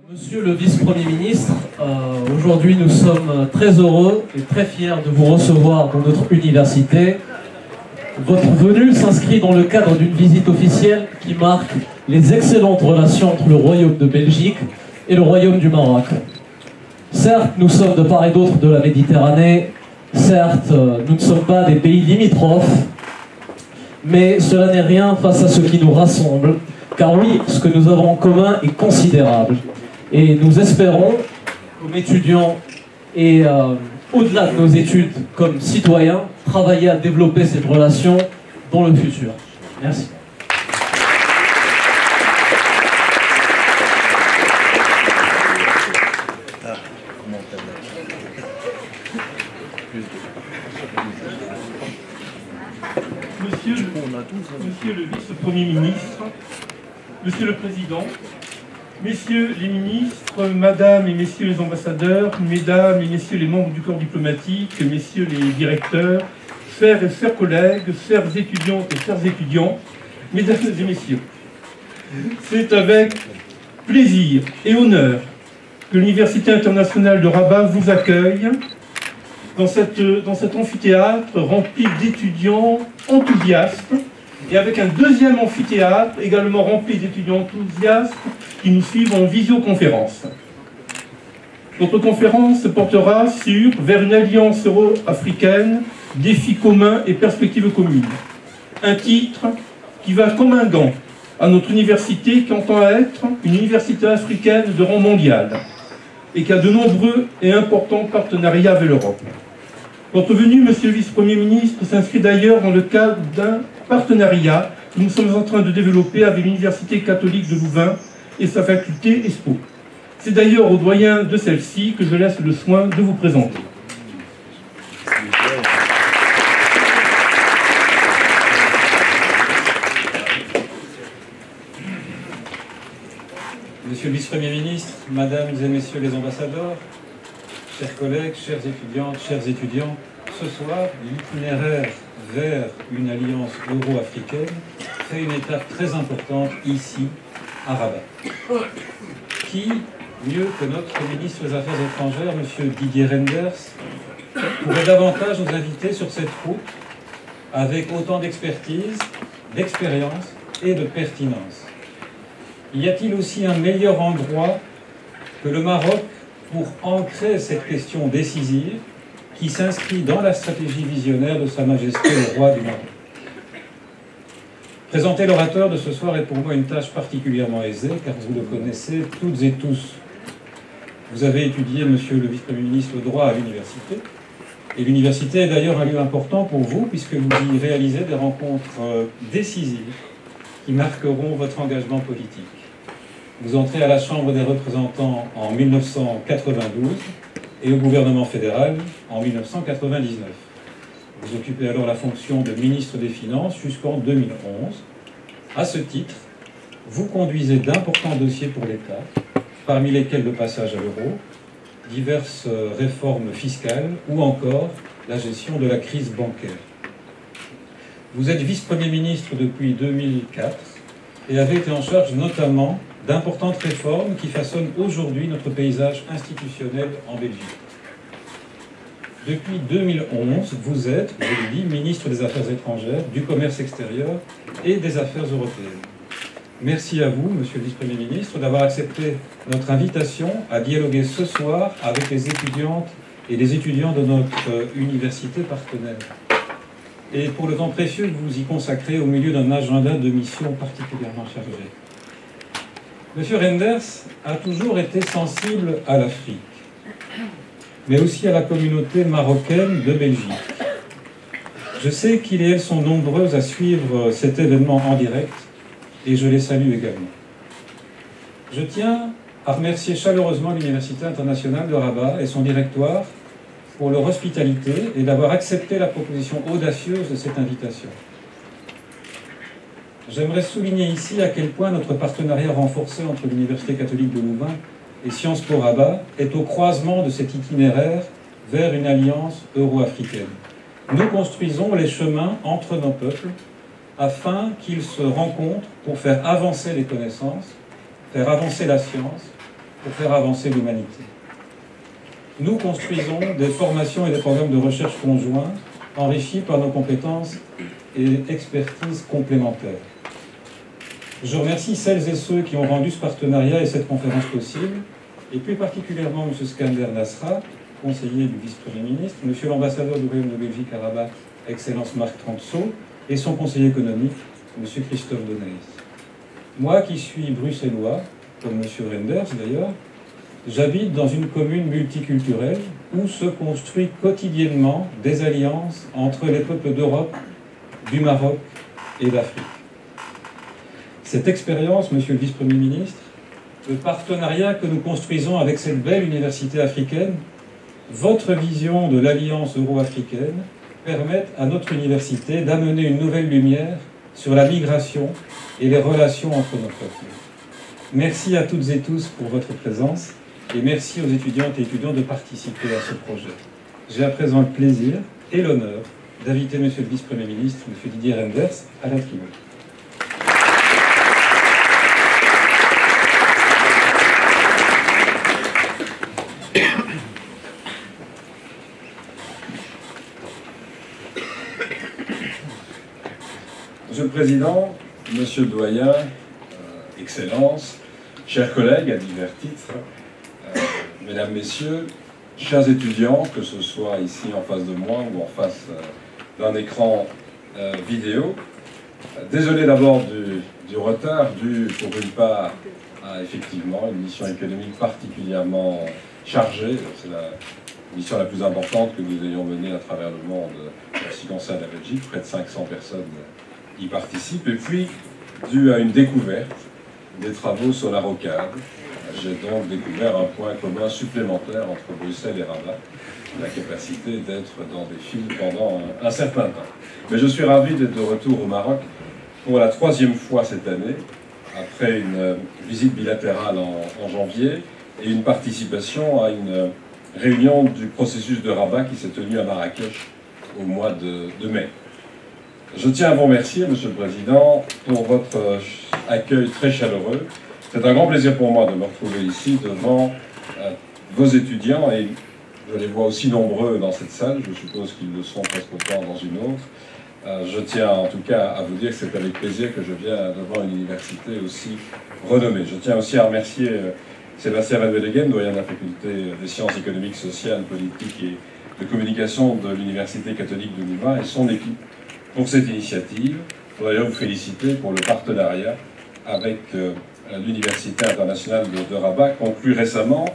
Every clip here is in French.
Monsieur le vice-premier ministre, aujourd'hui nous sommes très heureux et très fiers de vous recevoir dans notre université. Votre venue s'inscrit dans le cadre d'une visite officielle qui marque les excellentes relations entre le Royaume de Belgique et le Royaume du Maroc. Certes, nous sommes de part et d'autre de la Méditerranée, certes, nous ne sommes pas des pays limitrophes, mais cela n'est rien face à ce qui nous rassemble, car oui, ce que nous avons en commun est considérable. Et nous espérons, comme étudiants et au-delà de nos études comme citoyens, travailler à développer cette relation dans le futur. Merci. Monsieur le vice-premier ministre, Monsieur le Président, Messieurs les ministres, Madame et Messieurs les ambassadeurs, Mesdames et Messieurs les membres du corps diplomatique, Messieurs les directeurs, chers et chers collègues, chères étudiantes et chers étudiants, Mesdames et Messieurs, c'est avec plaisir et honneur que l'Université internationale de Rabat vous accueille dans cet amphithéâtre rempli d'étudiants enthousiastes et avec un deuxième amphithéâtre également rempli d'étudiants enthousiastes qui nous suivent en visioconférence. Notre conférence se portera sur « Vers une alliance euro-africaine, défis communs et perspectives communes ». Un titre qui va comme un gant à notre université qui entend être une université africaine de rang mondial et qui a de nombreux et importants partenariats avec l'Europe. Votre venue, Monsieur le Vice-Premier ministre, s'inscrit d'ailleurs dans le cadre d'un partenariat que nous sommes en train de développer avec l'Université catholique de Louvain et sa faculté ESPO. C'est d'ailleurs au doyen de celle-ci que je laisse le soin de vous présenter. Monsieur le vice-premier ministre, Mesdames et Messieurs les ambassadeurs, chers collègues, chères étudiantes, chers étudiants, ce soir, l'itinéraire vers une alliance euro-africaine fait une étape très importante ici, à Rabat. Qui, mieux que notre ministre des Affaires étrangères, M. Didier Reynders, pourrait davantage nous inviter sur cette route avec autant d'expertise, d'expérience et de pertinence? Y a-t-il aussi un meilleur endroit que le Maroc pour ancrer cette question décisive qui s'inscrit dans la stratégie visionnaire de Sa Majesté le Roi du Maroc? Présenter l'orateur de ce soir est pour moi une tâche particulièrement aisée, car vous le connaissez toutes et tous. Vous avez étudié, Monsieur le Vice-Premier ministre, le droit à l'université, et l'université est d'ailleurs un lieu important pour vous, puisque vous y réalisez des rencontres décisives qui marqueront votre engagement politique. Vous entrez à la Chambre des représentants en 1992 et au gouvernement fédéral en 1999. Vous occupez alors la fonction de ministre des Finances jusqu'en 2011. À ce titre, vous conduisez d'importants dossiers pour l'État, parmi lesquels le passage à l'euro, diverses réformes fiscales ou encore la gestion de la crise bancaire. Vous êtes vice-premier ministre depuis 2004 et avez été en charge notamment d'importantes réformes qui façonnent aujourd'hui notre paysage institutionnel en Belgique. Depuis 2011, vous êtes, je l'ai dit, ministre des Affaires étrangères, du commerce extérieur et des Affaires européennes. Merci à vous, Monsieur le Vice-Premier ministre, d'avoir accepté notre invitation à dialoguer ce soir avec les étudiantes et les étudiants de notre université partenaire. Et pour le temps précieux que vous y consacrez au milieu d'un agenda de mission particulièrement chargé. Monsieur Reynders a toujours été sensible à l'Afrique, mais aussi à la communauté marocaine de Belgique. Je sais qu'il et elle sont nombreuses à suivre cet événement en direct, et je les salue également. Je tiens à remercier chaleureusement l'Université internationale de Rabat et son directoire pour leur hospitalité et d'avoir accepté la proposition audacieuse de cette invitation. J'aimerais souligner ici à quel point notre partenariat renforcé entre l'Université catholique de Louvain et Sciences Po Rabat est au croisement de cet itinéraire vers une alliance euro-africaine. Nous construisons les chemins entre nos peuples afin qu'ils se rencontrent pour faire avancer les connaissances, faire avancer la science, pour faire avancer l'humanité. Nous construisons des formations et des programmes de recherche conjoints, enrichis par nos compétences et expertises complémentaires. Je remercie celles et ceux qui ont rendu ce partenariat et cette conférence possible, et plus particulièrement M. Skander Nasra, conseiller du vice-premier ministre, M. l'ambassadeur du Royaume de Belgique à Rabat, Excellence Marc Transo, et son conseiller économique, M. Christophe Doneys. Moi qui suis bruxellois, comme M. Renders d'ailleurs, j'habite dans une commune multiculturelle où se construisent quotidiennement des alliances entre les peuples d'Europe, du Maroc et d'Afrique. Cette expérience, Monsieur le Vice-Premier ministre, le partenariat que nous construisons avec cette belle université africaine, votre vision de l'alliance euro-africaine permettent à notre université d'amener une nouvelle lumière sur la migration et les relations entre nos peuples. Merci à toutes et tous pour votre présence et merci aux étudiantes et étudiants de participer à ce projet. J'ai à présent le plaisir et l'honneur d'inviter Monsieur le Vice-Premier ministre, M. Didier Renders, à la tribune. Monsieur le Président, Monsieur le Doyen, Excellences, chers collègues à divers titres, Mesdames, Messieurs, chers étudiants, que ce soit ici en face de moi ou en face d'un écran vidéo, désolé d'abord du retard dû pour une part à effectivement une mission économique particulièrement chargée. C'est la mission la plus importante que nous ayons menée à travers le monde en ce qui concerne la Belgique, près de 500 personnes y participent, et puis dû à une découverte des travaux sur la rocade. J'ai donc découvert un point commun supplémentaire entre Bruxelles et Rabat, la capacité d'être dans des files pendant un certain temps. Mais je suis ravi d'être de retour au Maroc pour la 3e fois cette année, après une visite bilatérale en janvier et une participation à une réunion du processus de Rabat qui s'est tenue à Marrakech au mois de mai. Je tiens à vous remercier, Monsieur le Président, pour votre accueil très chaleureux. C'est un grand plaisir pour moi de me retrouver ici devant vos étudiants, et je les vois aussi nombreux dans cette salle, je suppose qu'ils le sont presque autant dans une autre. Je tiens en tout cas à vous dire que c'est avec plaisir que je viens devant une université aussi renommée. Je tiens aussi à remercier Sébastien Van Wedegem, doyen de la faculté des sciences économiques, sociales, politiques et de communication de l'Université catholique de Louvain et son équipe pour cette initiative. Je voudrais d'ailleurs vous féliciter pour le partenariat avec l'Université internationale de Rabat, conclu récemment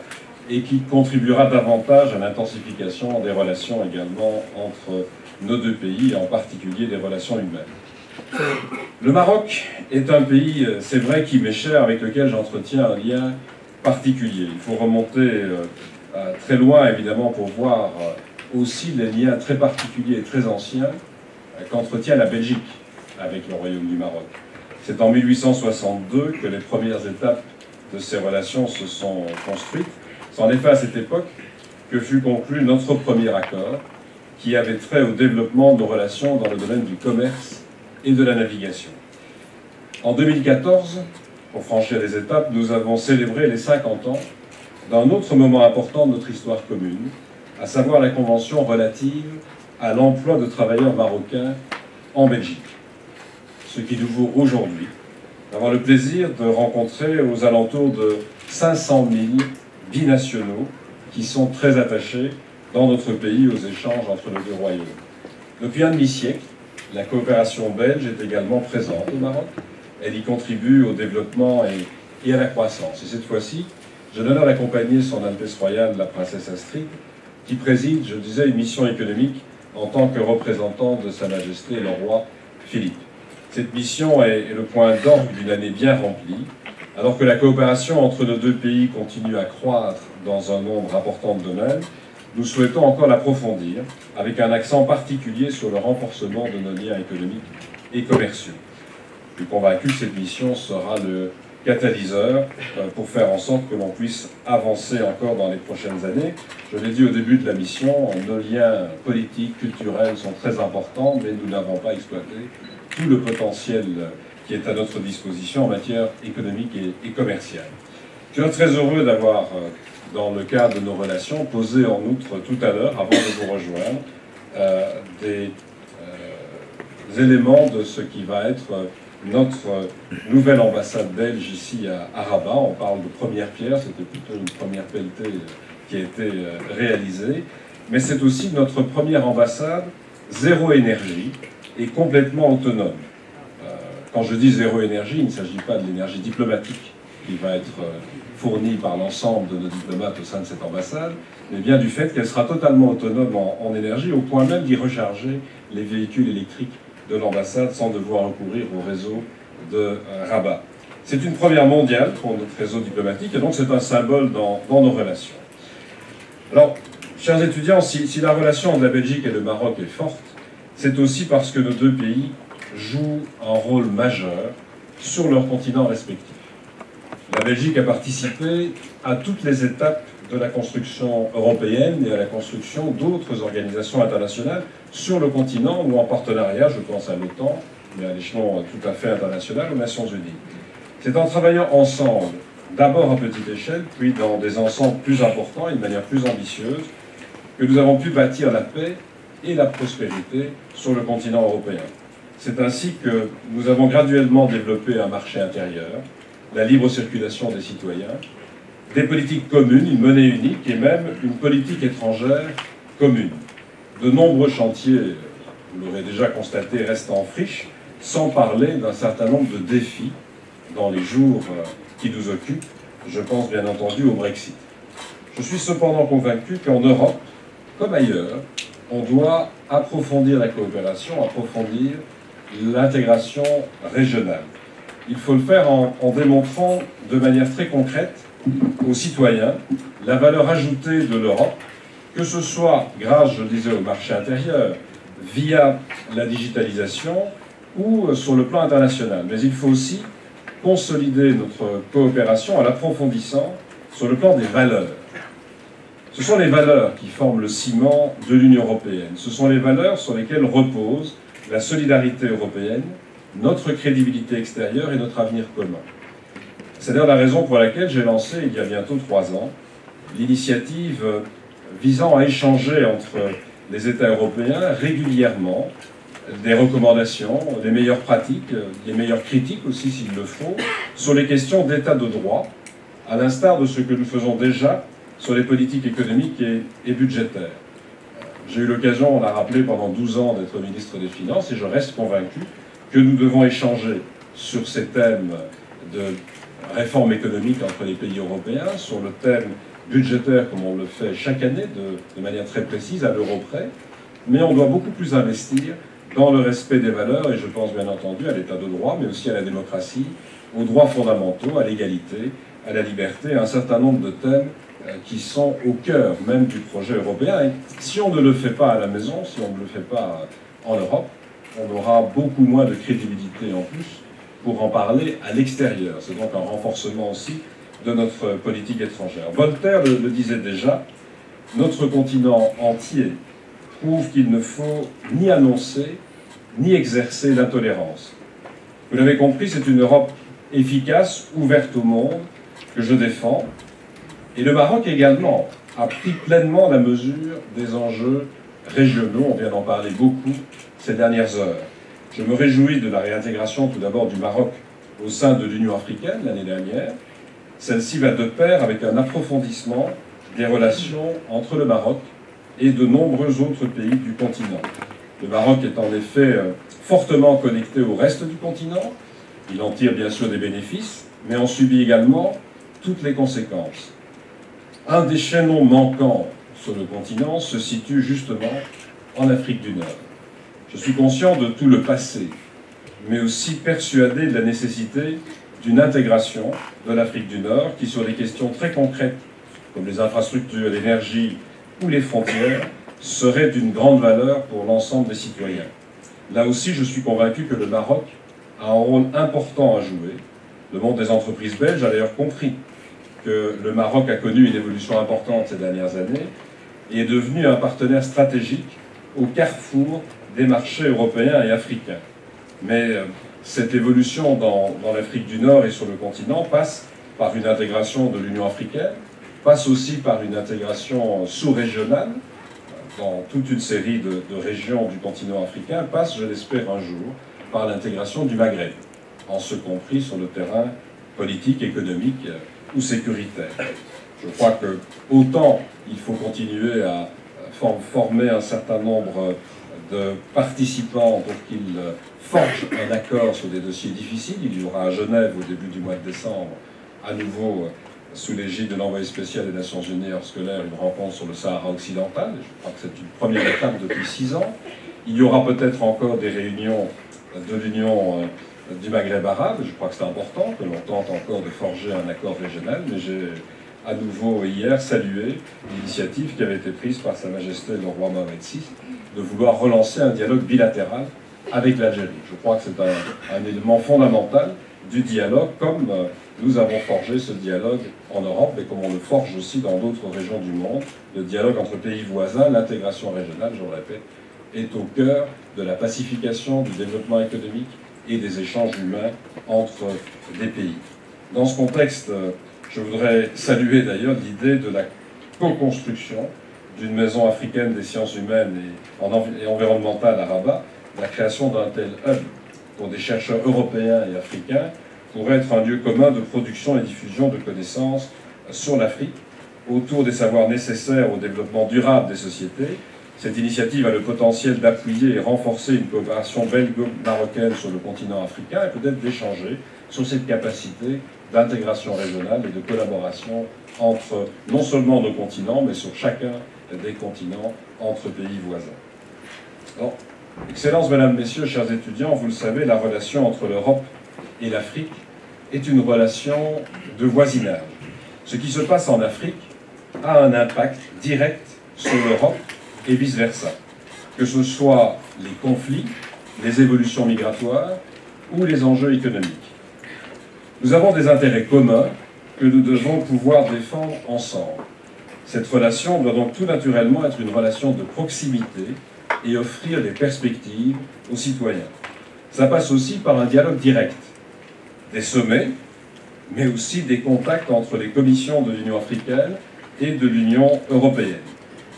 et qui contribuera davantage à l'intensification des relations également entre nos deux pays, et en particulier des relations humaines. Le Maroc est un pays, c'est vrai, qui m'est cher, avec lequel j'entretiens un lien particulier. Il faut remonter très loin, évidemment, pour voir aussi les liens très particuliers et très anciens qu'entretient la Belgique avec le Royaume du Maroc. C'est en 1862 que les premières étapes de ces relations se sont construites. C'est en effet à cette époque que fut conclu notre premier accord, qui avait trait au développement de nos relations dans le domaine du commerce et de la navigation. En 2014, pour franchir les étapes, nous avons célébré les 50 ans d'un autre moment important de notre histoire commune, à savoir la convention relative à l'emploi de travailleurs marocains en Belgique. Ce qui nous vaut aujourd'hui d'avoir le plaisir de rencontrer aux alentours de 500 000 binationaux qui sont très attachés dans notre pays aux échanges entre nos deux royaumes. Depuis un demi-siècle, la coopération belge est également présente au Maroc. Elle y contribue au développement et à la croissance. Et cette fois-ci, j'ai l'honneur d'accompagner Son Altesse Royale, la princesse Astrid, qui préside, je le disais, une mission économique en tant que représentant de Sa Majesté le roi Philippe. Cette mission est le point d'orgue d'une année bien remplie, alors que la coopération entre nos deux pays continue à croître dans un nombre important de domaines. Nous souhaitons encore l'approfondir, avec un accent particulier sur le renforcement de nos liens économiques et commerciaux. Je suis convaincu que cette mission sera le catalyseur pour faire en sorte que l'on puisse avancer encore dans les prochaines années. Je l'ai dit au début de la mission, nos liens politiques, culturels sont très importants, mais nous n'avons pas exploité tout le potentiel qui est à notre disposition en matière économique et commerciale. Je suis très heureux d'avoir, dans le cadre de nos relations, posé en outre tout à l'heure, avant de vous rejoindre, des éléments de ce qui va être notre nouvelle ambassade belge ici à Rabat. On parle de première pierre, c'était plutôt une première pelletée qui a été réalisée, mais c'est aussi notre première ambassade zéro énergie et complètement autonome. Quand je dis zéro énergie, il ne s'agit pas de l'énergie diplomatique qui va être fournie par l'ensemble de nos diplomates au sein de cette ambassade, mais bien du fait qu'elle sera totalement autonome en énergie, au point même d'y recharger les véhicules électriques de l'ambassade sans devoir recourir au réseau de Rabat. C'est une première mondiale pour notre réseau diplomatique et donc c'est un symbole dans nos relations. Alors, chers étudiants, si la relation entre la Belgique et le Maroc est forte, c'est aussi parce que nos deux pays jouent un rôle majeur sur leurs continents respectifs. La Belgique a participé à toutes les étapes de la construction européenne et à la construction d'autres organisations internationales sur le continent ou en partenariat, je pense à l'OTAN, mais à l'échelon tout à fait international, aux Nations Unies. C'est en travaillant ensemble, d'abord à petite échelle, puis dans des ensembles plus importants et de manière plus ambitieuse, que nous avons pu bâtir la paix et la prospérité sur le continent européen. C'est ainsi que nous avons graduellement développé un marché intérieur, la libre circulation des citoyens, des politiques communes, une monnaie unique et même une politique étrangère commune. De nombreux chantiers, vous l'aurez déjà constaté, restent en friche, sans parler d'un certain nombre de défis dans les jours qui nous occupent. Je pense bien entendu au Brexit. Je suis cependant convaincu qu'en Europe, comme ailleurs, on doit approfondir la coopération, approfondir l'intégration régionale. Il faut le faire en démontrant de manière très concrète aux citoyens la valeur ajoutée de l'Europe, que ce soit grâce, je le disais, au marché intérieur, via la digitalisation ou sur le plan international. Mais il faut aussi consolider notre coopération en l'approfondissant sur le plan des valeurs. Ce sont les valeurs qui forment le ciment de l'Union européenne. Ce sont les valeurs sur lesquelles repose la solidarité européenne, notre crédibilité extérieure et notre avenir commun. C'est d'ailleurs la raison pour laquelle j'ai lancé, il y a bientôt 3 ans, l'initiative visant à échanger entre les États européens régulièrement des recommandations, des meilleures pratiques, des meilleures critiques aussi s'il le faut, sur les questions d'état de droit, à l'instar de ce que nous faisons déjà sur les politiques économiques et budgétaires. J'ai eu l'occasion, on l'a rappelé, pendant 12 ans d'être ministre des Finances et je reste convaincu que nous devons échanger sur ces thèmes de réforme économique entre les pays européens, sur le thème budgétaire comme on le fait chaque année de manière très précise, à l'euro près, mais on doit beaucoup plus investir dans le respect des valeurs et je pense bien entendu à l'état de droit, mais aussi à la démocratie, aux droits fondamentaux, à l'égalité, à la liberté, à un certain nombre de thèmes qui sont au cœur même du projet européen. Et si on ne le fait pas à la maison, si on ne le fait pas en Europe, on aura beaucoup moins de crédibilité en plus pour en parler à l'extérieur. C'est donc un renforcement aussi de notre politique étrangère. Voltaire le disait déjà, notre continent entier prouve qu'il ne faut ni annoncer, ni exercer l'intolérance. Vous l'avez compris, c'est une Europe efficace, ouverte au monde, que je défends. Et le Maroc également a pris pleinement la mesure des enjeux régionaux. On vient d'en parler beaucoup ces dernières heures. Je me réjouis de la réintégration tout d'abord du Maroc au sein de l'Union africaine l'année dernière. Celle-ci va de pair avec un approfondissement des relations entre le Maroc et de nombreux autres pays du continent. Le Maroc est en effet fortement connecté au reste du continent. Il en tire bien sûr des bénéfices, mais en subit également toutes les conséquences. Un des chaînons manquants sur le continent se situe justement en Afrique du Nord. Je suis conscient de tout le passé, mais aussi persuadé de la nécessité d'une intégration de l'Afrique du Nord qui, sur des questions très concrètes, comme les infrastructures, l'énergie ou les frontières, serait d'une grande valeur pour l'ensemble des citoyens. Là aussi, je suis convaincu que le Maroc a un rôle important à jouer. Le monde des entreprises belges a d'ailleurs compris que le Maroc a connu une évolution importante ces dernières années et est devenu un partenaire stratégique au carrefour des marchés européens et africains. Mais cette évolution dans l'Afrique du Nord et sur le continent passe par une intégration de l'Union africaine, passe aussi par une intégration sous-régionale dans toute une série de régions du continent africain, passe, je l'espère un jour, par l'intégration du Maghreb, en ce compris sur le terrain politique, économique ou sécuritaire. Je crois que autant il faut continuer à former un certain nombre de participants pour qu'ils forgent un accord sur des dossiers difficiles. Il y aura à Genève au début du mois de décembre, à nouveau sous l'égide de l'envoyé spécial des Nations Unies hors scolaire, une rencontre sur le Sahara occidental. Je crois que c'est une première étape depuis 6 ans. Il y aura peut-être encore des réunions de l'Union du Maghreb arabe. Je crois que c'est important que l'on tente encore de forger un accord régional, mais j'ai à nouveau hier salué l'initiative qui avait été prise par Sa Majesté le roi Mohamed VI de vouloir relancer un dialogue bilatéral avec l'Algérie. Je crois que c'est un élément fondamental du dialogue, comme nous avons forgé ce dialogue en Europe et comme on le forge aussi dans d'autres régions du monde. Le dialogue entre pays voisins, l'intégration régionale, je le répète, est au cœur de la pacification, du développement économique et des échanges humains entre des pays. Dans ce contexte, je voudrais saluer d'ailleurs l'idée de la co-construction d'une maison africaine des sciences humaines et environnementales à Rabat. La création d'un tel hub pour des chercheurs européens et africains pourrait être un lieu commun de production et diffusion de connaissances sur l'Afrique, autour des savoirs nécessaires au développement durable des sociétés. Cette initiative a le potentiel d'appuyer et renforcer une coopération belgo-marocaine sur le continent africain et peut-être d'échanger sur cette capacité d'intégration régionale et de collaboration entre non seulement nos continents, mais sur chacun des continents entre pays voisins. Alors, Excellences, Mesdames, Messieurs, chers étudiants, vous le savez, la relation entre l'Europe et l'Afrique est une relation de voisinage. Ce qui se passe en Afrique a un impact direct sur l'Europe et vice-versa, que ce soit les conflits, les évolutions migratoires ou les enjeux économiques. Nous avons des intérêts communs que nous devons pouvoir défendre ensemble. Cette relation doit donc tout naturellement être une relation de proximité et offrir des perspectives aux citoyens. Ça passe aussi par un dialogue direct, des sommets, mais aussi des contacts entre les commissions de l'Union africaine et de l'Union européenne.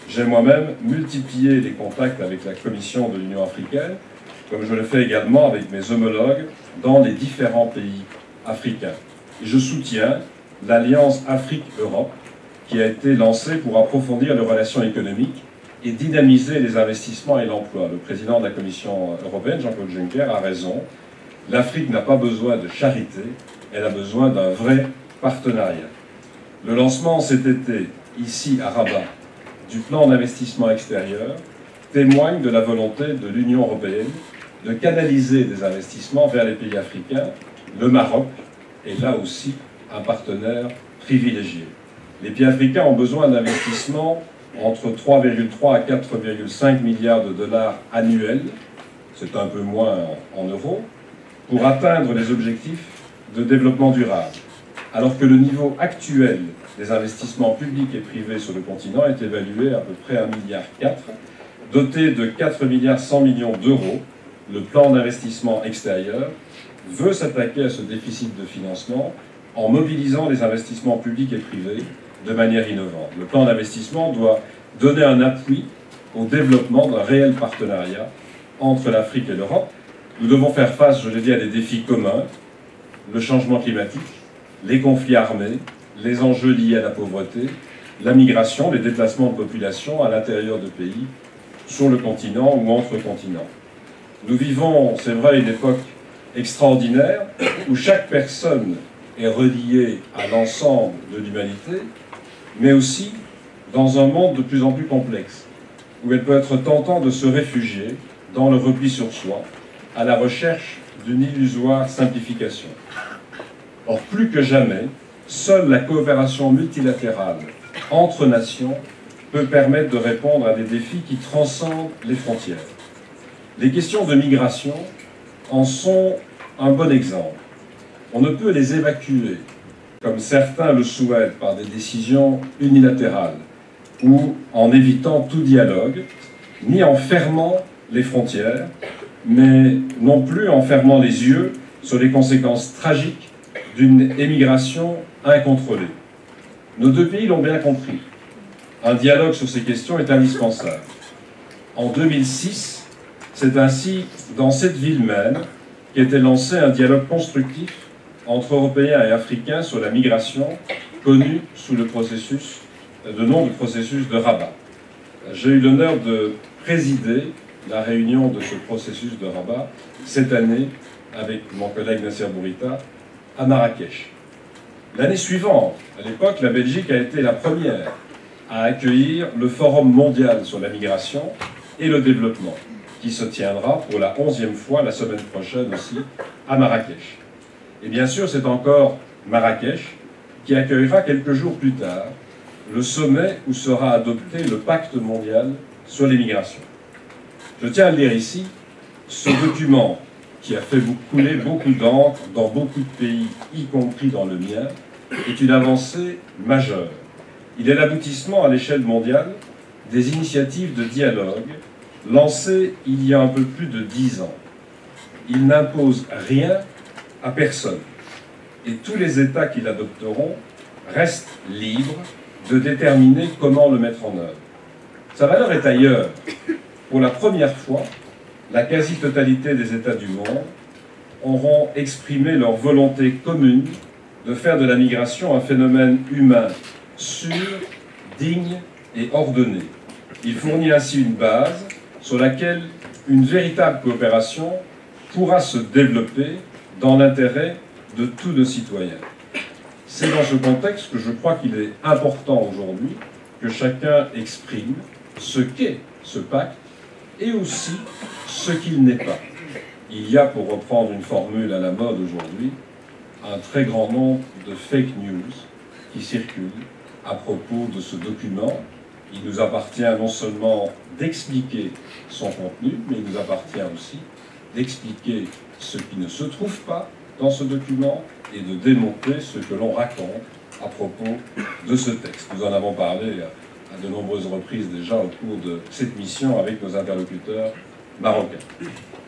J'ai moi-même multiplié les contacts avec la Commission de l'Union africaine, comme je le fais également avec mes homologues dans les différents pays africains. Et je soutiens l'Alliance Afrique-Europe qui a été lancée pour approfondir les relations économiques et dynamiser les investissements et l'emploi. Le président de la Commission européenne, Jean-Claude Juncker, a raison. L'Afrique n'a pas besoin de charité, elle a besoin d'un vrai partenariat. Le lancement cet été, ici à Rabat, du plan d'investissement extérieur témoigne de la volonté de l'Union européenne de canaliser des investissements vers les pays africains. Le Maroc est là aussi un partenaire privilégié. Les pays africains ont besoin d'investissements entre 3,3 à 4,5 milliards de dollars annuels, c'est un peu moins en euros, pour atteindre les objectifs de développement durable, alors que le niveau actuel des investissements publics et privés sur le continent est évalué à peu près à 1,4 milliard. Doté de 4,1 milliards d'euros, le plan d'investissement extérieur veut s'attaquer à ce déficit de financement en mobilisant les investissements publics et privés de manière innovante. Le plan d'investissement doit donner un appui au développement d'un réel partenariat entre l'Afrique et l'Europe. Nous devons faire face, je l'ai dit, à des défis communs, le changement climatique, les conflits armés, les enjeux liés à la pauvreté, la migration, les déplacements de population à l'intérieur de pays, sur le continent ou entre continents. Nous vivons, c'est vrai, une époque extraordinaire où chaque personne est reliée à l'ensemble de l'humanité, mais aussi dans un monde de plus en plus complexe, où il peut être tentant de se réfugier dans le repli sur soi, à la recherche d'une illusoire simplification. Or, plus que jamais, seule la coopération multilatérale entre nations peut permettre de répondre à des défis qui transcendent les frontières. Les questions de migration en sont un bon exemple. On ne peut les évacuer, comme certains le souhaitent, par des décisions unilatérales ou en évitant tout dialogue, ni en fermant les frontières, mais non plus en fermant les yeux sur les conséquences tragiques d'une émigration incontrôlée. Nos deux pays l'ont bien compris. Un dialogue sur ces questions est indispensable. En 2006, c'est ainsi dans cette ville même qu'était lancé un dialogue constructif entre Européens et Africains sur la migration, connu sous le nom de processus de Rabat. J'ai eu l'honneur de présider la réunion de ce processus de Rabat cette année avec mon collègue Nasser Bourita à Marrakech. L'année suivante, à l'époque, la Belgique a été la première à accueillir le Forum mondial sur la migration et le développement, qui se tiendra pour la 11e fois la semaine prochaine aussi à Marrakech. Et bien sûr, c'est encore Marrakech qui accueillera quelques jours plus tard le sommet où sera adopté le pacte mondial sur les migrations. Je tiens à le dire ici, ce document qui a fait couler beaucoup d'encre dans beaucoup de pays, y compris dans le mien, est une avancée majeure. Il est l'aboutissement à l'échelle mondiale des initiatives de dialogue lancées il y a un peu plus de 10 ans. Il n'impose rien à personne et tous les États qui l'adopteront restent libres de déterminer comment le mettre en œuvre. Sa valeur est ailleurs. Pour la première fois, la quasi-totalité des États du monde auront exprimé leur volonté commune de faire de la migration un phénomène humain sûr, digne et ordonné. Il fournit ainsi une base sur laquelle une véritable coopération pourra se développer dans l'intérêt de tous nos citoyens. C'est dans ce contexte que je crois qu'il est important aujourd'hui que chacun exprime ce qu'est ce pacte et aussi ce qu'il n'est pas. Il y a, pour reprendre une formule à la mode aujourd'hui, un très grand nombre de fake news qui circulent à propos de ce document. Il nous appartient non seulement d'expliquer son contenu, mais il nous appartient aussi d'expliquer ce qui ne se trouve pas dans ce document et de démontrer ce que l'on raconte à propos de ce texte. Nous en avons parlé à de nombreuses reprises déjà au cours de cette mission avec nos interlocuteurs marocains.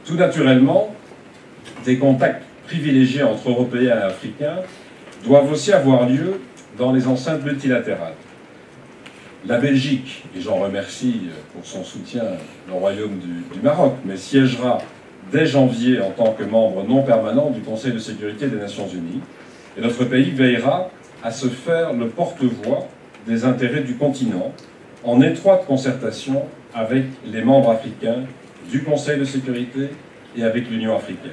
Tout naturellement, des contacts privilégiés entre Européens et Africains doivent aussi avoir lieu dans les enceintes multilatérales. La Belgique, et j'en remercie pour son soutien le Royaume du Maroc, mais siégera dès janvier en tant que membre non permanent du Conseil de sécurité des Nations Unies, et notre pays veillera à se faire le porte-voix des intérêts du continent, en étroite concertation avec les membres africains du Conseil de sécurité et avec l'Union africaine.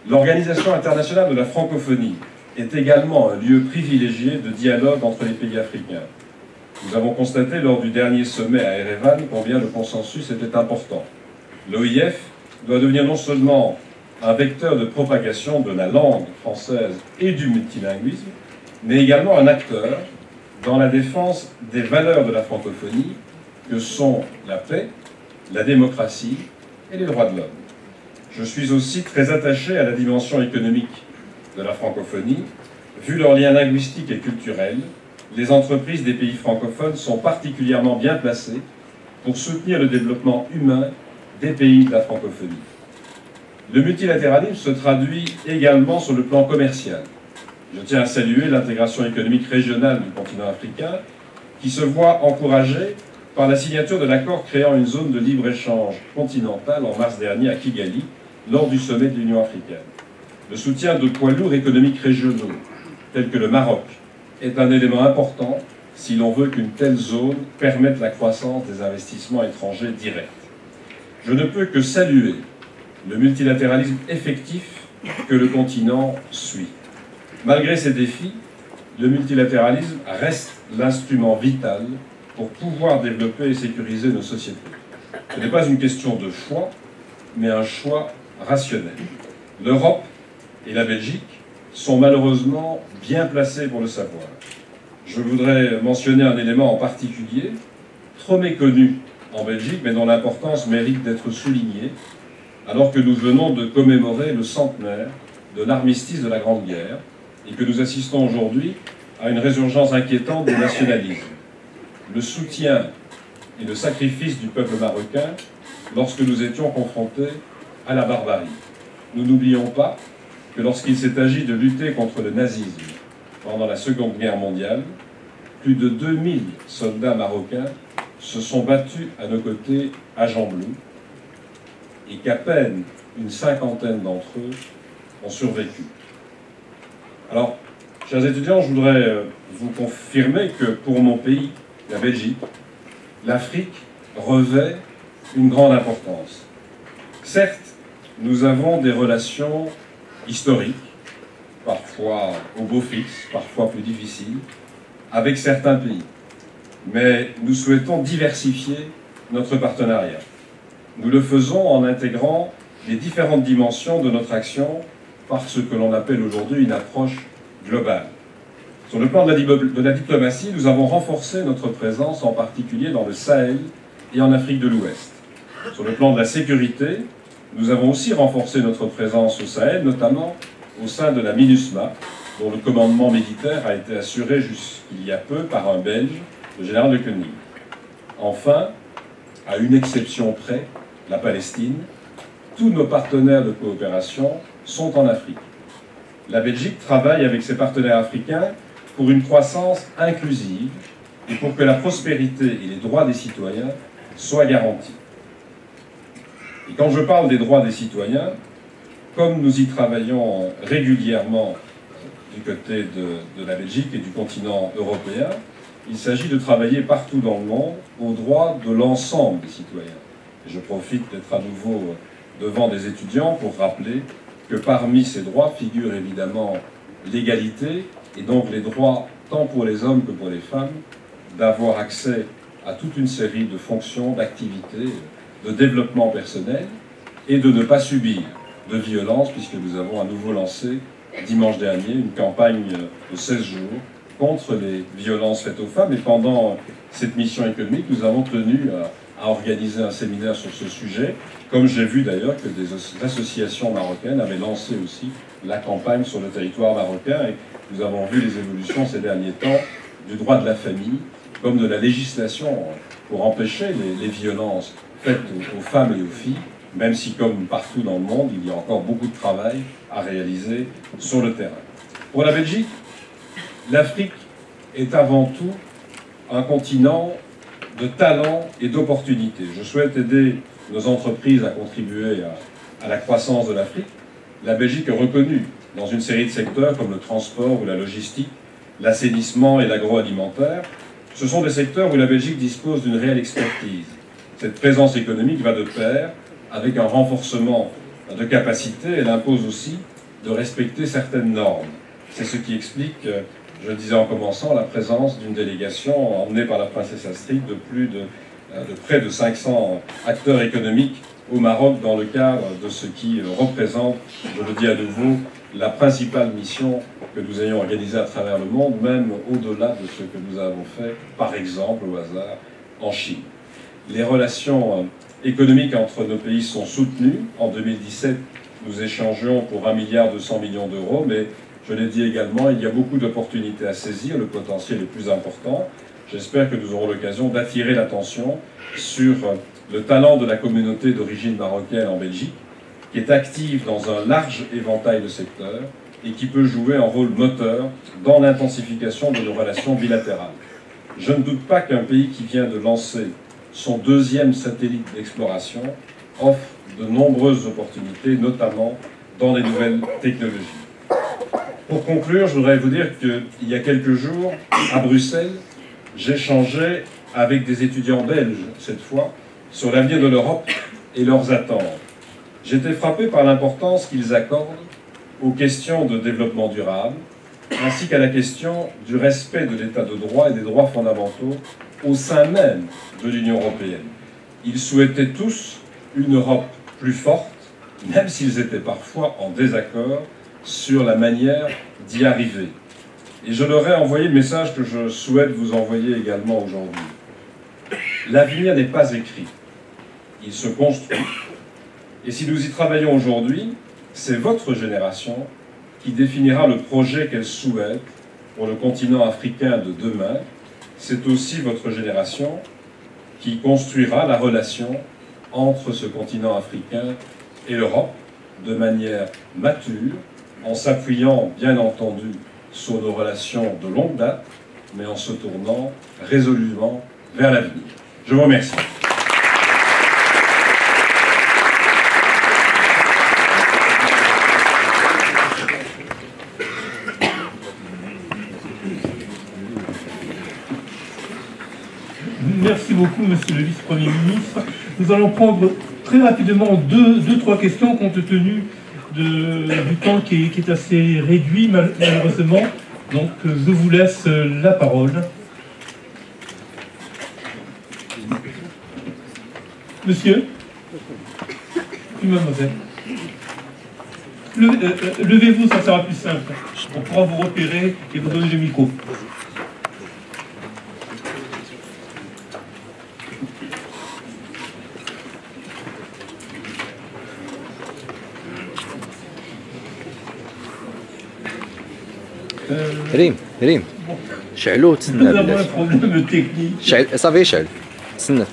L'Organisation internationale de la francophonie est également un lieu privilégié de dialogue entre les pays africains. Nous avons constaté lors du dernier sommet à Erevan combien le consensus était important. L'OIF doit devenir non seulement un vecteur de propagation de la langue française et du multilinguisme, mais également un acteur dans la défense des valeurs de la francophonie que sont la paix, la démocratie et les droits de l'homme. Je suis aussi très attaché à la dimension économique de la francophonie. Vu leurs liens linguistiques et culturels, les entreprises des pays francophones sont particulièrement bien placées pour soutenir le développement humain des pays de la francophonie. Le multilatéralisme se traduit également sur le plan commercial. Je tiens à saluer l'intégration économique régionale du continent africain qui se voit encouragée par la signature de l'accord créant une zone de libre-échange continentale en mars dernier à Kigali lors du sommet de l'Union africaine. Le soutien de poids lourds économiques régionaux tels que le Maroc est un élément important si l'on veut qu'une telle zone permette la croissance des investissements étrangers directs. Je ne peux que saluer le multilatéralisme effectif que le continent suit. Malgré ces défis, le multilatéralisme reste l'instrument vital pour pouvoir développer et sécuriser nos sociétés. Ce n'est pas une question de choix, mais un choix rationnel. L'Europe et la Belgique sont malheureusement bien placées pour le savoir. Je voudrais mentionner un élément en particulier, trop méconnu en Belgique, mais dont l'importance mérite d'être soulignée, alors que nous venons de commémorer le centenaire de l'armistice de la Grande Guerre, et que nous assistons aujourd'hui à une résurgence inquiétante du nationalisme. Le soutien et le sacrifice du peuple marocain lorsque nous étions confrontés à la barbarie. Nous n'oublions pas que lorsqu'il s'est agi de lutter contre le nazisme pendant la Seconde Guerre mondiale, plus de 2000 soldats marocains se sont battus à nos côtés à Gembloux et qu'à peine une cinquantaine d'entre eux ont survécu. Alors, chers étudiants, je voudrais vous confirmer que pour mon pays, la Belgique, l'Afrique revêt une grande importance. Certes, nous avons des relations historiques, parfois au beau fixe, parfois plus difficiles, avec certains pays. Mais nous souhaitons diversifier notre partenariat. Nous le faisons en intégrant les différentes dimensions de notre action par ce que l'on appelle aujourd'hui une approche globale. Sur le plan de la diplomatie, nous avons renforcé notre présence, en particulier dans le Sahel et en Afrique de l'Ouest. Sur le plan de la sécurité, nous avons aussi renforcé notre présence au Sahel, notamment au sein de la MINUSMA, dont le commandement militaire a été assuré jusqu'il y a peu par un Belge, le général de Koenig. Enfin, à une exception près, la Palestine, tous nos partenaires de coopération sont en Afrique. La Belgique travaille avec ses partenaires africains pour une croissance inclusive et pour que la prospérité et les droits des citoyens soient garantis. Et quand je parle des droits des citoyens, comme nous y travaillons régulièrement du côté de la Belgique et du continent européen, il s'agit de travailler partout dans le monde aux droits de l'ensemble des citoyens. Et je profite d'être à nouveau devant des étudiants pour rappeler que parmi ces droits figure évidemment l'égalité et donc les droits tant pour les hommes que pour les femmes d'avoir accès à toute une série de fonctions, d'activités, de développement personnel et de ne pas subir de violence, puisque nous avons à nouveau lancé dimanche dernier une campagne de 16 jours contre les violences faites aux femmes. Et pendant cette mission économique, nous avons tenu à organiser un séminaire sur ce sujet, comme j'ai vu d'ailleurs que des associations marocaines avaient lancé aussi la campagne sur le territoire marocain, et nous avons vu les évolutions ces derniers temps du droit de la famille, comme de la législation pour empêcher les violences faites aux femmes et aux filles, même si, comme partout dans le monde, il y a encore beaucoup de travail à réaliser sur le terrain. Pour la Belgique, l'Afrique est avant tout un continent de talents et d'opportunités. Je souhaite aider nos entreprises à contribuer à la croissance de l'Afrique. La Belgique est reconnue dans une série de secteurs comme le transport ou la logistique, l'assainissement et l'agroalimentaire. Ce sont des secteurs où la Belgique dispose d'une réelle expertise. Cette présence économique va de pair avec un renforcement de capacité. Elle impose aussi de respecter certaines normes. C'est ce qui explique, je le disais en commençant, la présence d'une délégation emmenée par la princesse Astrid de près de 500 acteurs économiques au Maroc dans le cadre de ce qui représente, je le dis à nouveau, la principale mission que nous ayons organisée à travers le monde, même au-delà de ce que nous avons fait, par exemple, au hasard, en Chine. Les relations économiques entre nos pays sont soutenues. En 2017, nous échangeons pour 1,2 milliard d'euros, mais je l'ai dit également, il y a beaucoup d'opportunités à saisir, le potentiel est plus important. J'espère que nous aurons l'occasion d'attirer l'attention sur le talent de la communauté d'origine marocaine en Belgique, qui est active dans un large éventail de secteurs et qui peut jouer un rôle moteur dans l'intensification de nos relations bilatérales. Je ne doute pas qu'un pays qui vient de lancer son 2e satellite d'exploration offre de nombreuses opportunités, notamment dans les nouvelles technologies. Pour conclure, je voudrais vous dire qu'il y a quelques jours, à Bruxelles, j'échangeais avec des étudiants belges, cette fois, sur l'avenir de l'Europe et leurs attentes. J'étais frappé par l'importance qu'ils accordent aux questions de développement durable, ainsi qu'à la question du respect de l'état de droit et des droits fondamentaux au sein même de l'Union européenne. Ils souhaitaient tous une Europe plus forte, même s'ils étaient parfois en désaccord sur la manière d'y arriver. Et je leur ai envoyé le message que je souhaite vous envoyer également aujourd'hui. L'avenir n'est pas écrit, il se construit. Et si nous y travaillons aujourd'hui, c'est votre génération qui définira le projet qu'elle souhaite pour le continent africain de demain. C'est aussi votre génération qui construira la relation entre ce continent africain et l'Europe de manière mature, en s'appuyant bien entendu sur nos relations de longue date, mais en se tournant résolument vers l'avenir. Je vous remercie. Merci beaucoup, Monsieur le Vice-Premier ministre. Nous allons prendre très rapidement trois questions compte tenu du temps qui est assez réduit, malheureusement. Donc, je vous laisse la parole. Monsieur, puis mademoiselle. Levez-vous, ça sera plus simple. On pourra vous repérer et vous donner le micro. ريم شعلو تسنى بلاتي شعل صافي شعل تسنى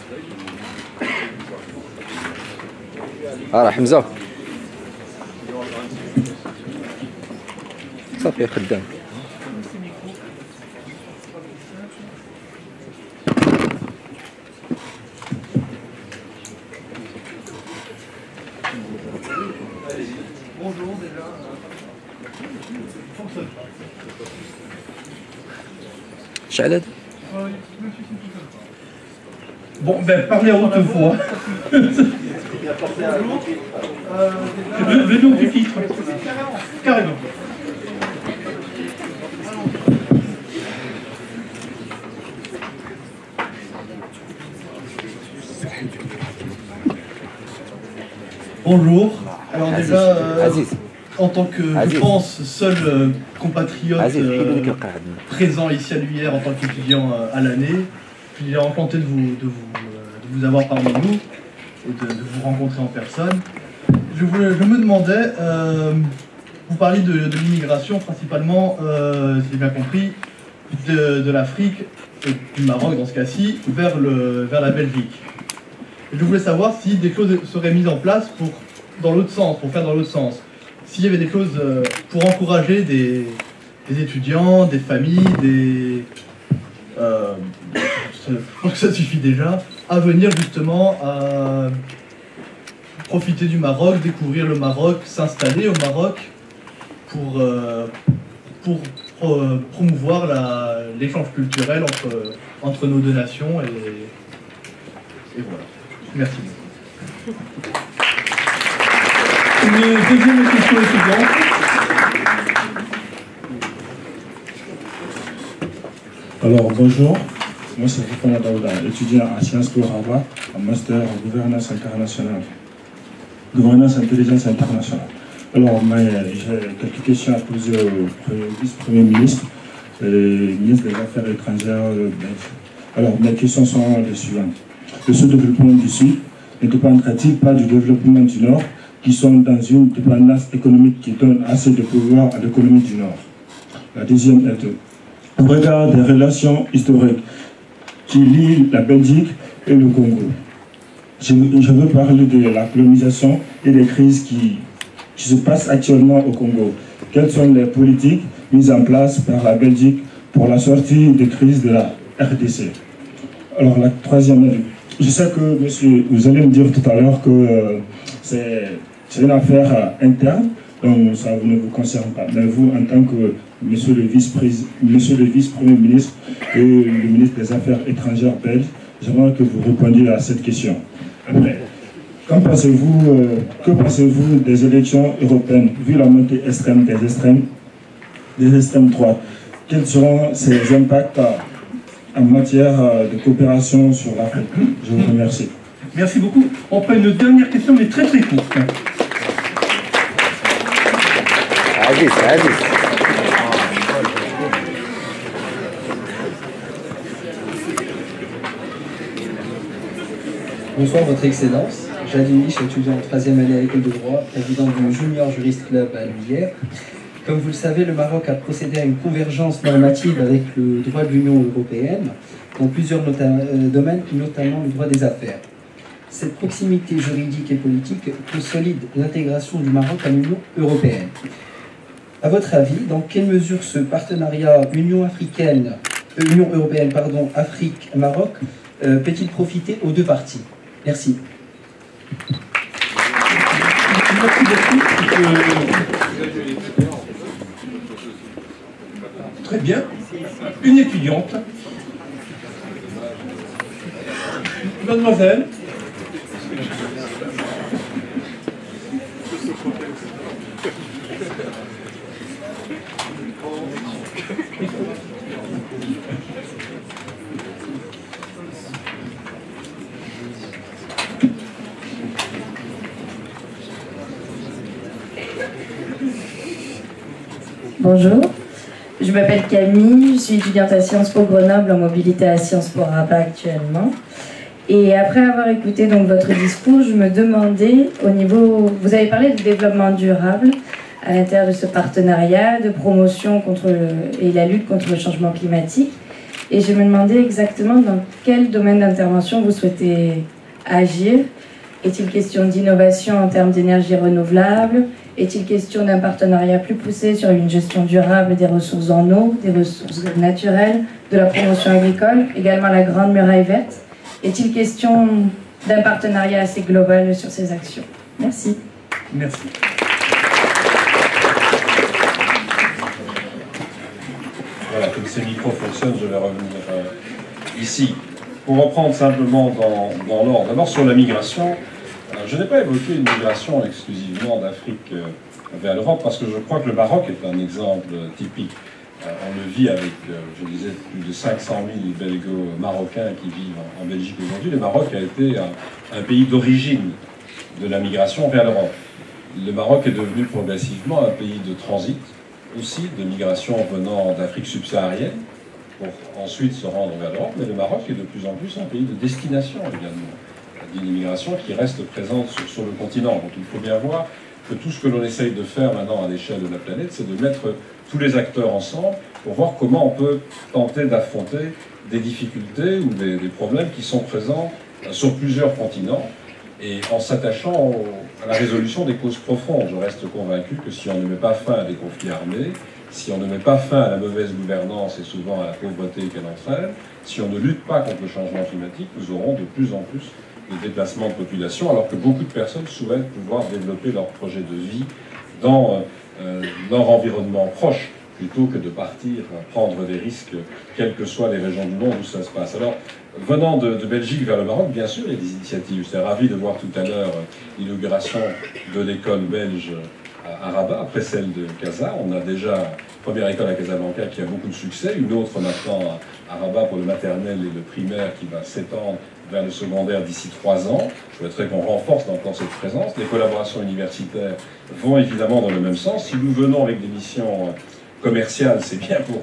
راه حمزة صافي خدام شعل هذا Bon, ben, parlez à haute voix. Le nom du titre. Carrément. Bonjour. Alors déjà, Aziz. en tant que, je pense, seul compatriote présent ici à l'UIR en tant qu'étudiant à l'année, je suis enchanté de vous avoir parmi nous et de vous rencontrer en personne. Je me demandais, vous parliez de l'immigration principalement, si j'ai bien compris, de l'Afrique et du Maroc dans ce cas-ci, vers la Belgique. Et je voulais savoir si des choses seraient mises en place pour faire dans l'autre sens. S'il y avait des choses pour encourager des étudiants, des familles, je pense que ça suffit déjà, à venir justement à profiter du Maroc, découvrir le Maroc, s'installer au Maroc pour promouvoir l'échange culturel entre nos deux nations et voilà. Merci. Une deuxième question est suivante. Alors bonjour, moi c'est Rifana Daouda, étudiant à Sciences Po Rabat, en master en gouvernance internationale, gouvernance intelligence internationale. Alors j'ai quelques questions à poser au vice-premier ministre et ministre des Affaires étrangères belge. Alors mes questions sont les suivantes. Le sous-développement du Sud ne dépendra-t-il pas du développement du Nord, qui sont dans une dépendance économique qui donne assez de pouvoir à l'économie du Nord? La deuxième est au regard des relations historiques qui lient la Belgique et le Congo. Je veux parler de la colonisation et des crises qui se passent actuellement au Congo. Quelles sont les politiques mises en place par la Belgique pour la sortie des crises de la RDC? Alors la troisième, je sais que monsieur, vous allez me dire tout à l'heure que c'est une affaire interne, donc ça ne vous concerne pas. Mais vous, en tant que monsieur le vice-premier ministre et le ministre des Affaires étrangères belge, j'aimerais que vous répondiez à cette question. Après, que pensez-vous des élections européennes, vu la montée extrême des extrêmes droites? Quels seront ces impacts en matière de coopération sur l'Afrique? Je vous remercie. Merci beaucoup. On prend une dernière question, mais très très courte. Aziz. Bonsoir Votre Excellence, Jadine Lich, étudiant en 3e année à l'école de droit, président du Junior Jurist Club à l'UIR. Comme vous le savez, le Maroc a procédé à une convergence normative avec le droit de l'Union européenne dans plusieurs domaines, notamment le droit des affaires. Cette proximité juridique et politique consolide l'intégration du Maroc à l'Union européenne. À votre avis, dans quelle mesure ce partenariat Union européenne, Afrique-Maroc peut-il profiter aux deux parties? Merci. Merci beaucoup. Très bien. Une étudiante. Mademoiselle. Bonjour, je m'appelle Camille, je suis étudiante à Sciences Po Grenoble en mobilité à Sciences Po Rabat actuellement. Et après avoir écouté donc votre discours, je me demandais au niveau, vous avez parlé de développement durable à l'intérieur de ce partenariat, de promotion et la lutte contre le changement climatique. Et je me demandais exactement dans quel domaine d'intervention vous souhaitez agir. Est-il question d'innovation en termes d'énergie renouvelable? Est-il question d'un partenariat plus poussé sur une gestion durable des ressources en eau, des ressources naturelles, de la promotion agricole, également la Grande Muraille Verte? Est-il question d'un partenariat assez global sur ces actions? Merci. Merci. Voilà, comme ces micros fonctionnent, je vais revenir ici. Pour reprendre simplement dans l'ordre, d'abord sur la migration, je n'ai pas évoqué une migration exclusivement d'Afrique vers l'Europe parce que je crois que le Maroc est un exemple typique. On le vit avec, je disais, plus de 500 000 belgo-marocains qui vivent en Belgique aujourd'hui. Le Maroc a été un pays d'origine de la migration vers l'Europe. Le Maroc est devenu progressivement un pays de transit, aussi de migration venant d'Afrique subsaharienne, pour ensuite se rendre vers l'Europe. Mais le Maroc est de plus en plus un pays de destination également, d'une immigration qui reste présente sur le continent. Donc il faut bien voir que tout ce que l'on essaye de faire maintenant à l'échelle de la planète, c'est de mettre tous les acteurs ensemble pour voir comment on peut tenter d'affronter des difficultés ou des problèmes qui sont présents sur plusieurs continents et en s'attachant à la résolution des causes profondes. Je reste convaincu que si on ne met pas fin à des conflits armés, si on ne met pas fin à la mauvaise gouvernance et souvent à la pauvreté qu'elle entraîne, si on ne lutte pas contre le changement climatique, nous aurons de plus en plus de déplacements de population, alors que beaucoup de personnes souhaitent pouvoir développer leur projet de vie dans leur environnement proche, plutôt que de partir prendre des risques, quelles que soient les régions du monde où ça se passe. Alors, venant de Belgique vers le Maroc, bien sûr, il y a des initiatives. J'étais ravi de voir tout à l'heure l'inauguration de l'école belge à Rabat, après celle de Casa. On a déjà une première école à Casablanca qui a beaucoup de succès, une autre maintenant à Rabat pour le maternel et le primaire qui va s'étendre vers le secondaire d'ici 3 ans. Je souhaiterais qu'on renforce encore cette présence. Les collaborations universitaires vont évidemment dans le même sens. Si nous venons avec des missions commerciales, c'est bien pour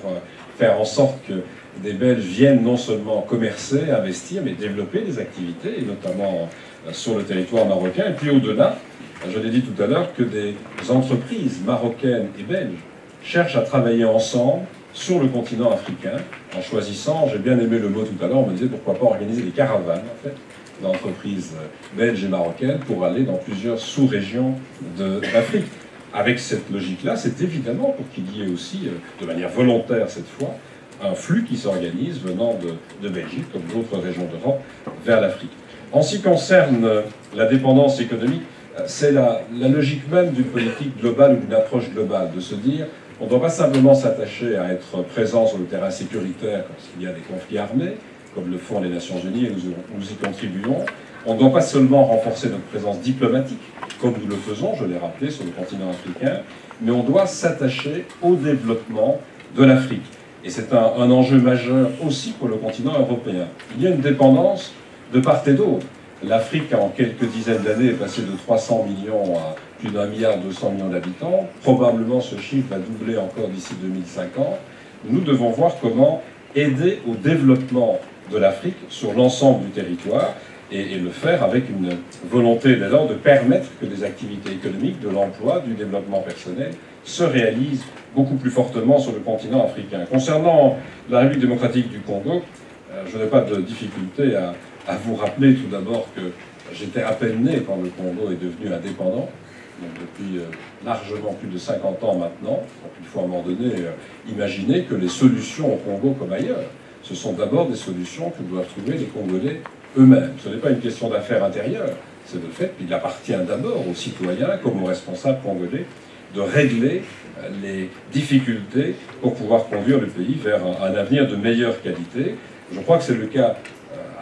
faire en sorte que des Belges viennent non seulement commercer, investir, mais développer des activités, et notamment sur le territoire marocain. Et puis au-delà, je l'ai dit tout à l'heure, que des entreprises marocaines et belges cherchent à travailler ensemble sur le continent africain, en choisissant, j'ai bien aimé le mot tout à l'heure, on me disait pourquoi pas organiser des caravanes, en fait, d'entreprises belges et marocaines pour aller dans plusieurs sous-régions d'Afrique. Avec cette logique-là, c'est évidemment pour qu'il y ait aussi, de manière volontaire cette fois, un flux qui s'organise venant de Belgique, comme d'autres régions d'Europe, vers l'Afrique. En ce qui concerne la dépendance économique, c'est la logique même d'une politique globale ou d'une approche globale, de se dire on ne doit pas simplement s'attacher à être présent sur le terrain sécuritaire quand il y a des conflits armés, comme le font les Nations Unies, et nous y contribuons. On ne doit pas seulement renforcer notre présence diplomatique, comme nous le faisons, je l'ai rappelé, sur le continent africain, mais on doit s'attacher au développement de l'Afrique. Et c'est un enjeu majeur aussi pour le continent européen. Il y a une dépendance de part et d'autre. L'Afrique, en quelques dizaines d'années, est passée de 300 millions à plus d'1,2 milliard d'habitants. Probablement, ce chiffre va doubler encore d'ici 2050. Nous devons voir comment aider au développement de l'Afrique sur l'ensemble du territoire et le faire avec une volonté dès lors de permettre que des activités économiques, de l'emploi, du développement personnel se réalisent beaucoup plus fortement sur le continent africain. Concernant la République démocratique du Congo, je n'ai pas de difficulté à vous rappeler tout d'abord que j'étais à peine né quand le Congo est devenu indépendant. donc depuis largement plus de 50 ans maintenant. Donc il faut à un moment donné imaginer que les solutions au Congo comme ailleurs, ce sont d'abord des solutions que doivent trouver les Congolais eux-mêmes. Ce n'est pas une question d'affaires intérieures, c'est le fait qu'il appartient d'abord aux citoyens, comme aux responsables congolais, de régler les difficultés pour pouvoir conduire le pays vers un avenir de meilleure qualité. Je crois que c'est le cas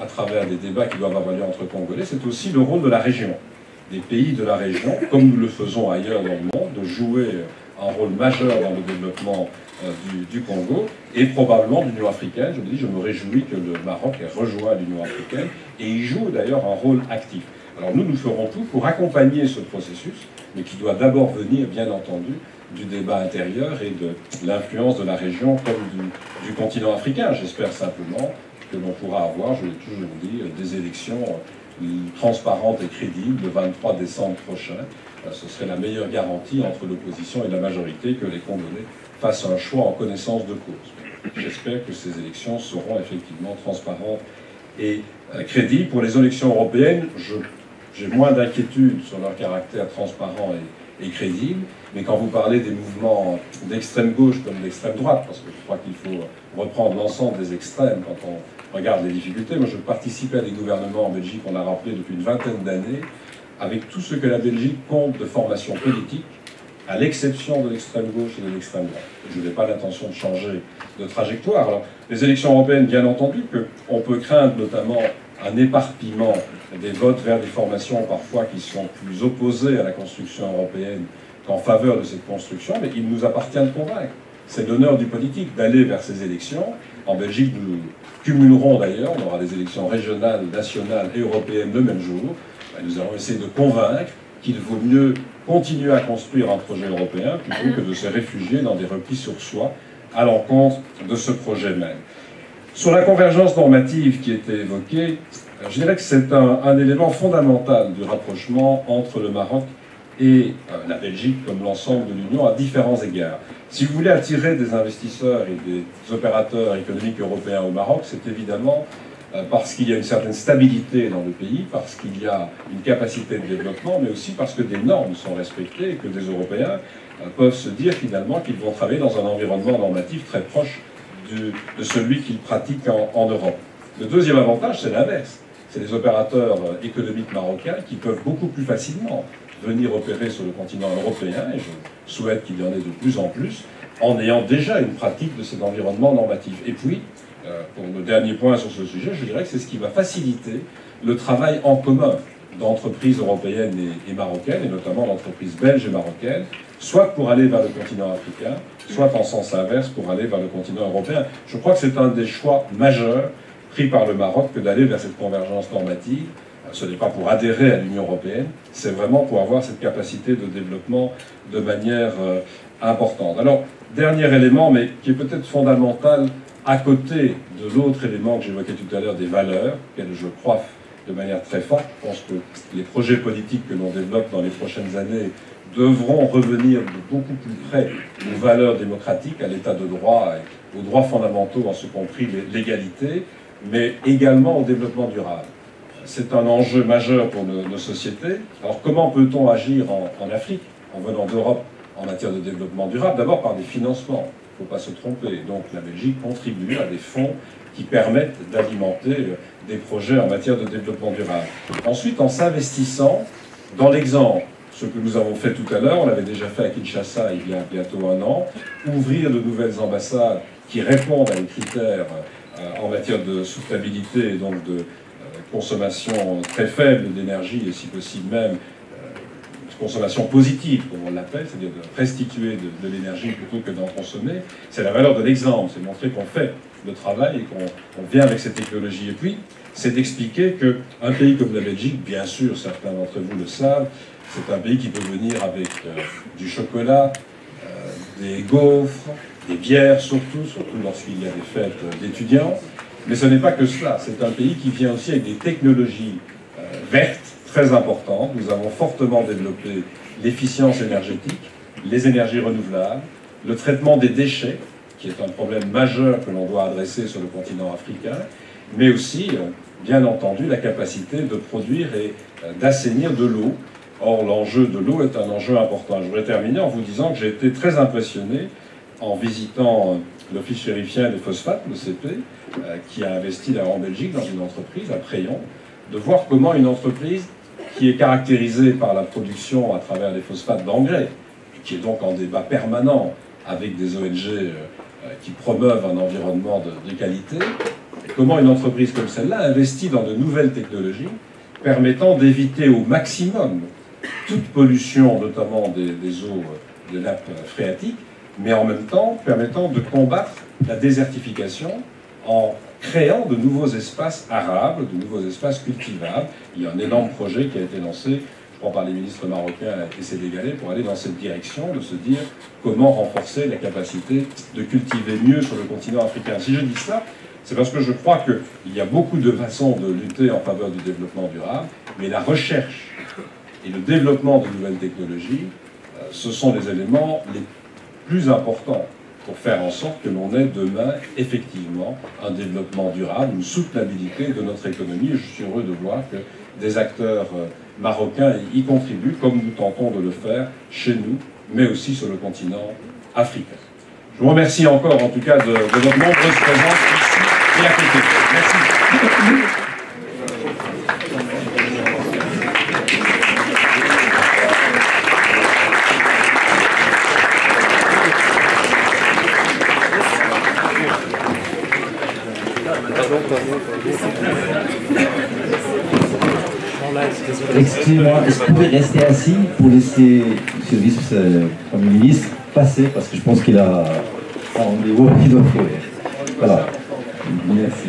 à travers des débats qui doivent avoir lieu entre Congolais. C'est aussi le rôle de la région, des pays de la région, comme nous le faisons ailleurs dans le monde, de jouer un rôle majeur dans le développement du Congo et probablement de l'Union africaine. Je me dis, je me réjouis que le Maroc ait rejoint l'Union africaine et y joue d'ailleurs un rôle actif. Alors nous ferons tout pour accompagner ce processus, mais qui doit d'abord venir, bien entendu, du débat intérieur et de l'influence de la région comme du continent africain. J'espère simplement que l'on pourra avoir, je l'ai toujours dit, des élections transparentes et crédibles le 23 décembre prochain. Ce serait la meilleure garantie entre l'opposition et la majorité que les Congolais fassent un choix en connaissance de cause. J'espère que ces élections seront effectivement transparentes et crédibles. Pour les élections européennes, j'ai moins d'inquiétude sur leur caractère transparent et crédible, mais quand vous parlez des mouvements d'extrême gauche comme d'extrême droite, parce que je crois qu'il faut reprendre l'ensemble des extrêmes quand on regarde les difficultés. Moi, je participais à des gouvernements en Belgique, on a rappelé depuis une vingtaine d'années, avec tout ce que la Belgique compte de formation politique, à l'exception de l'extrême gauche et de l'extrême droite. Je n'ai pas l'intention de changer de trajectoire. Alors, les élections européennes, bien entendu, qu'on peut craindre notamment un éparpillement des votes vers des formations parfois qui sont plus opposées à la construction européenne qu'en faveur de cette construction, mais il nous appartient de convaincre. C'est l'honneur du politique d'aller vers ces élections. En Belgique, nous cumulerons d'ailleurs, on aura des élections régionales, nationales et européennes le même jour. Nous allons essayer de convaincre qu'il vaut mieux continuer à construire un projet européen plutôt que de se réfugier dans des replis sur soi à l'encontre de ce projet même. Sur la convergence normative qui était évoquée, je dirais que c'est un élément fondamental du rapprochement entre le Maroc et la Belgique comme l'ensemble de l'Union à différents égards. Si vous voulez attirer des investisseurs et des opérateurs économiques européens au Maroc, c'est évidemment parce qu'il y a une certaine stabilité dans le pays, parce qu'il y a une capacité de développement, mais aussi parce que des normes sont respectées et que des Européens peuvent se dire finalement qu'ils vont travailler dans un environnement normatif très proche de celui qu'ils pratiquent en Europe. Le deuxième avantage, c'est l'inverse. C'est les opérateurs économiques marocains qui peuvent beaucoup plus facilement venir opérer sur le continent européen, et je souhaite qu'il y en ait de plus en plus, en ayant déjà une pratique de cet environnement normatif. Et puis, pour le dernier point sur ce sujet, je dirais que c'est ce qui va faciliter le travail en commun d'entreprises européennes et marocaines, et notamment d'entreprises belges et marocaines, soit pour aller vers le continent africain, soit en sens inverse pour aller vers le continent européen. Je crois que c'est un des choix majeurs pris par le Maroc que d'aller vers cette convergence normative. Ce n'est pas pour adhérer à l'Union européenne, c'est vraiment pour avoir cette capacité de développement de manière importante. Alors, dernier élément, mais qui est peut-être fondamental, à côté de l'autre élément que j'évoquais tout à l'heure, des valeurs, auxquelles je crois de manière très forte. Je pense que les projets politiques que l'on développe dans les prochaines années devront revenir de beaucoup plus près aux valeurs démocratiques, à l'état de droit et aux droits fondamentaux, en ce compris l'égalité, mais également au développement durable. C'est un enjeu majeur pour nos sociétés. Alors comment peut-on agir en Afrique, en venant d'Europe, en matière de développement durable? D'abord par des financements, il ne faut pas se tromper. Donc la Belgique contribue à des fonds qui permettent d'alimenter des projets en matière de développement durable. Ensuite, en s'investissant dans l'exemple, ce que nous avons fait tout à l'heure, on l'avait déjà fait à Kinshasa il y a bientôt un an, ouvrir de nouvelles ambassades qui répondent à des critères en matière de soutenabilité et donc de consommation très faible d'énergie et si possible même consommation positive, comme on l'appelle, c'est-à-dire de restituer de l'énergie plutôt que d'en consommer. C'est la valeur de l'exemple, c'est montrer qu'on fait le travail et qu'on vient avec cette technologie. Et puis, c'est d'expliquer qu'un pays comme la Belgique, bien sûr, certains d'entre vous le savent, c'est un pays qui peut venir avec du chocolat, des gaufres, des bières surtout lorsqu'il y a des fêtes d'étudiants. Mais ce n'est pas que cela, c'est un pays qui vient aussi avec des technologies vertes très importantes. Nous avons fortement développé l'efficience énergétique, les énergies renouvelables, le traitement des déchets, qui est un problème majeur que l'on doit adresser sur le continent africain, mais aussi, bien entendu, la capacité de produire et d'assainir de l'eau Or, l'enjeu de l'eau est un enjeu important. Je voudrais terminer en vous disant que j'ai été très impressionné en visitant l'Office chérifien des phosphates, l'OCP, qui a investi là en Belgique dans une entreprise, à Préyon, de voir comment une entreprise qui est caractérisée par la production à travers des phosphates d'engrais, qui est donc en débat permanent avec des ONG qui promeuvent un environnement de qualité, et comment une entreprise comme celle-là investit dans de nouvelles technologies permettant d'éviter au maximum toute pollution, notamment des eaux de nappes phréatiques, mais en même temps permettant de combattre la désertification en créant de nouveaux espaces arables, de nouveaux espaces cultivables. Il y a un énorme projet qui a été lancé, je crois, par les ministres marocains et sénégalais pour aller dans cette direction, de se dire comment renforcer la capacité de cultiver mieux sur le continent africain. Si je dis cela, c'est parce que je crois qu'il y a beaucoup de façons de lutter en faveur du développement durable, mais la recherche et le développement de nouvelles technologies, ce sont les éléments les plus importants pour faire en sorte que l'on ait demain, effectivement, un développement durable, une soutenabilité de notre économie. Et je suis heureux de voir que des acteurs marocains y contribuent, comme nous tentons de le faire chez nous, mais aussi sur le continent africain. Je vous remercie encore, en tout cas, de votre nombreuse présence ici et à côté. Merci. Excusez-moi, est-ce que vous pouvez rester assis pour laisser M. le vice-premier ministre passer, parce que je pense qu'il a un rendez-vous qu'il doit faire. Voilà. Merci.